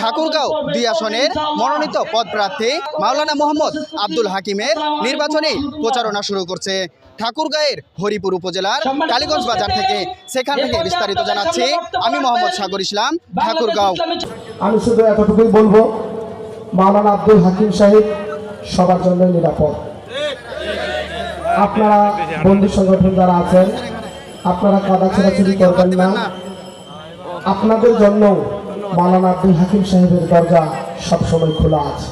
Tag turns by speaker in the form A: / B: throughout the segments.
A: ঠাকুরগাঁও ২ আসনের মনোনীত পদপ্রার্থী মাওলানা মোহাম্মদ আব্দুল হাকিমের নির্বাচনী প্রচারণা শুরু করছে ঠাকুরগাঁয়ের হরিপুর উপজেলার কালীগঞ্জ বাজার থেকে। সেখান থেকে বিস্তারিত জানাচ্ছি আমি মোহাম্মদ সাগর ইসলাম, ঠাকুরগাঁও।
B: আমি শুধু এতটুকুই বলবো, মাওলানা আব্দুল হাকিম সাহেব সবার জন্য নিরাপদ। আপনারা বন্ধু সংগঠন যারা আছেন, আপনারা কাদা ছেড়াছড়ি করবেন না। আপনাদের জন্য মাওলানা আব্দুল হাকিম সাহেবের দরজা সবসময় খোলা আছে।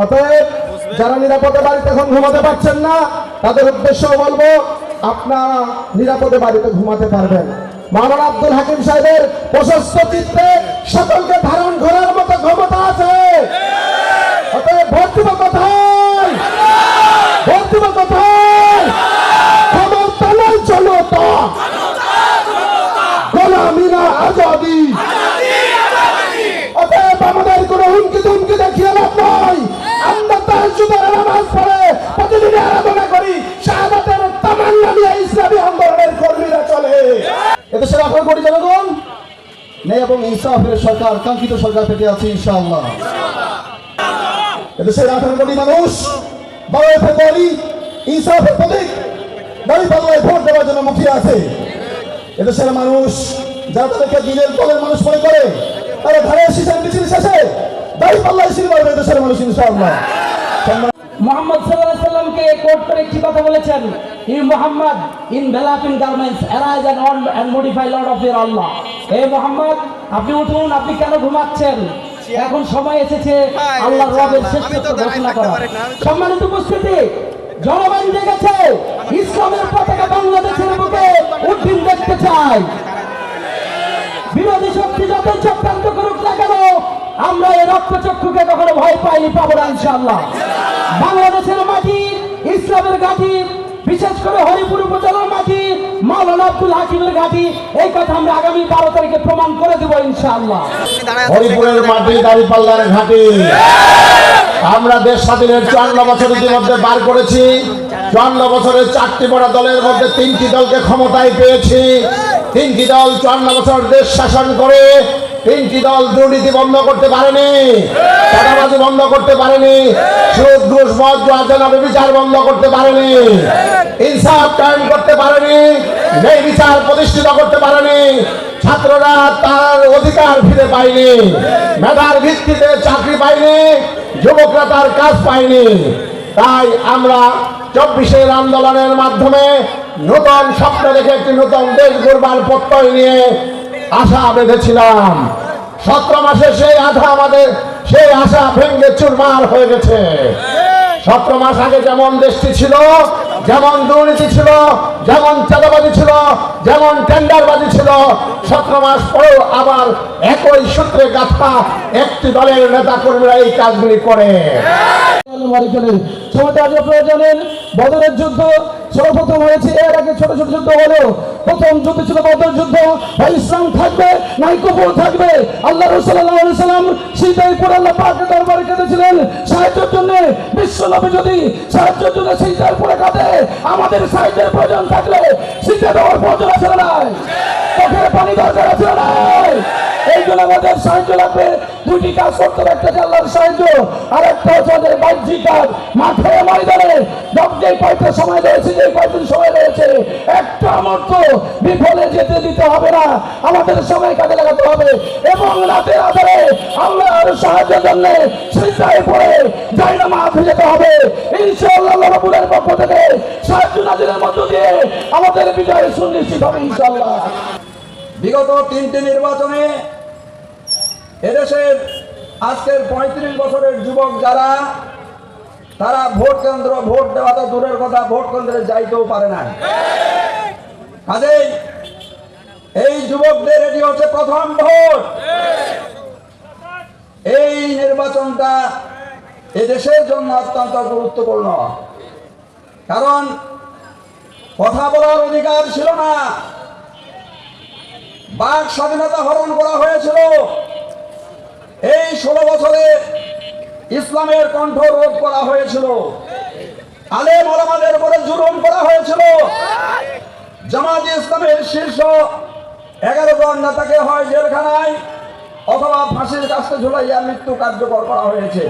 B: অতএব যারা নিরাপদে বাড়িতে এখন ঘুমাতে পারছেন না, তাদের উদ্দেশ্য বলবো, আপনারা নিরাপদে বাড়িতে ঘুমাতে পারবেন। মাওলানা আব্দুল হাকিম সাহেবের প্রশস্ত চিত্তে সকলকে ধারণ করার মতো ক্ষমতা আছে। অতএব ভোট দিব কোথায়? ভোট দিব কোথায়? ক্ষমতা নয় জনতা, গোলামি না আজাদি। অতএব আমাদের কোনো হুমকি ধুমকি দেখিয়ে লাভ নয়। আমরা তাহাজ্জুদের নামাজ পড়ে প্রতিদিন আরাধনা করি, শাহাদাতের তামান্না নিয়ে ইসলামী আন্দোলনের কর্মীরা চলে। এদেশের 18 কোটি জনগণ ন্যায় এবং ইনসাফের সরকার, কাঙ্ক্ষিত সরকার পেতে আছে ইনশাআল্লাহ। এদেশের 18 কোটি মানুষ 12 ফেব্রুয়ারি ইনসাফের প্রতীক দাঁড়িপাল্লায় ভোট দেওয়ার জন্য মুখিয়ে আছে। এদেশের মানুষ যারা তাদেরকে দিনের দলের মানুষ মনে করে, তারা ধারে শিশান মিছিল শেষে দাঁড়িপাল্লায় শিল মারবে এদেশের মানুষ ইনশাআল্লাহ।
C: মুহাম্মদ সাল্লাল্লাহু আলাইহি ওয়াসাল্লামকে কোট করে একটি কথা বলেছেন, ই মুহাম্মদ ইন বেলাফিন garments arise and modify lord of your Allah. হে মুহাম্মদ, আপনি উঠুন, আপনি কেন ঘুমাচ্ছেন? এখন সময় এসেছে আল্লাহর রবের শ্রেষ্ঠত্ব ঘোষণা করার। সম্মানিত উপস্থিতি, জনগণ জেগেছে, ইসলামের পতাকা বাংলাদেশের বুকে উড্ডীন দেখতে চায়। বিরোধী শক্তি যতই চক্রান্ত করুক না কেন, আমরা এই রক্তচক্ষুকে কখনো ভয় পাইনি, পাবো না ইনশাআল্লাহ। বাংলাদেশের মাটি, ইসলামের ঘাঁটি, বিশেষ করে হরিপুর উপজেলার মাটি, মাওলানা আব্দুল হাকিমের ঘাঁটি, এই কথা আমরা আগামী 12 তারিখে প্রমাণ করে দেব ইনশাআল্লাহ।
B: হরিপুরের মাটি, দাঁড়িপাল্লার ঘাঁটি। আমরা দেশ স্বাধীনের 54 বছর ইতিমধ্যে পার করেছি। 54 বছরের 4টি বড় দলের মধ্যে 3টি দলকে ক্ষমতায় পেয়েছি। 3টি দল 54 বছর দেশ শাসন করে 3টি দল দুর্নীতি বন্ধ করতে পারেনি, চাঁদাবাজি বন্ধ করতে পারেনি, সুদ ঘুষ মদ জুয়া বিচার বন্ধ করতে পারেনি, ইনসাফ কায়েম করতে পারেনি, ন্যায় বিচার প্রতিষ্ঠিত করতে পারেনি। ছাত্ররা তার অধিকার ফিরে পায়নি, মেধার ভিত্তিতে চাকরি পায়নি, যুবকরা তার কাজ পায়নি। তাই আমরা 24-এর আন্দোলনের মাধ্যমে নতুন স্বপ্ন দেখে একটি নতুন দেশ গড়বার প্রত্যয় নিয়ে আশা বেঁধেছিলাম। 17 মাসে সেই আশা ভেঙে চুরমার হয়ে গেছে। 17 মাস আগে যেমন দেশটি ছিল, যেমন দুর্নীতি ছিল, যেমন চাঁদাবাজি ছিল, যেমন টেন্ডারবাজি ছিল, 17 মাস পরেও আবার একই সূত্রে গাঁথা একটি দলের নেতা কর্মীরা এই কাজগুলি করে। প্রয়োজনের বদরের যুদ্ধ সর্বপ্রথম হয়েছে। এর আগে ছোট ছোট যুদ্ধ হলেও প্রথম যুদ্ধ ছিল বদর যুদ্ধ। ইসলাম থাকবে নাই কুফর থাকবে। আল্লাহ রাসূল সাল্লাল্লাহু আলাইহি ওয়াসাল্লাম সিজদায় পড়ে আল্লাহ পাকের দরবারে কেঁদেছিলেন সাহায্যের জন্য। বিশ্ব নবী যদি সাহায্যের জন্য সিজদায় পড়ে কাঁদে, আমাদের সাহায্যের প্রয়োজন থাকলে সিজদা দেওয়ার প্রয়োজন আছে না? চোখের পানি দরকার আছে না? এই জন্য আমাদের সাহায্য লাগবে। 2টি কাজ করতে হবে, একটা আল্লাহর সাহায্য, আর একটা হচ্ছে বাহ্যিক কাজ। মাঠে ময়দানে যেই কয়েকটা সময় রয়েছে, যেই কয়েকদিন সময় রয়েছে, একটা অমর্থ বিফলে যেতে দিতে হবে না। আমাদের সময় কাজে লাগাতে হবে এবং রাতের আধারে আল্লাহর সাহায্যের জন্য সিজদায় পড়ে জায়নামাজ যেতে হবে। ইনশাআল্লাহ আল্লাহ রাব্বুলের পক্ষ থেকে সাহায্য নাজিলের মধ্য দিয়ে আমাদের বিজয় সুনিশ্চিত হবে ইনশাআল্লাহ।
D: বিগত 3টি নির্বাচনে এদেশের আজকের 35 বছরের যুবক যারা, তারা ভোট দেওয়া তো দূরের কথা, ভোট কেন্দ্রে যাইতেও পারে না। কাজেই এই যুবকদের এটি হচ্ছে প্রথম ভোট। এই নির্বাচনটা এদেশের জন্য অত্যন্ত গুরুত্বপূর্ণ, কারণ কথা বলার অধিকার ছিল না, বাক স্বাধীনতা হরণ করা হয়েছিল। এই 16 বছরে ইসলামের কণ্ঠ রোধ করা হয়েছিল, আলেম ওলামাদের উপরে জুলুম করা হয়েছিল। জামাত ইসলামের শীর্ষ 11 জন নেতাকে হয় জেলখানায় অথবা ফাঁসির কাছে ঝুলাইয়া মৃত্যু কার্যকর করা হয়েছে।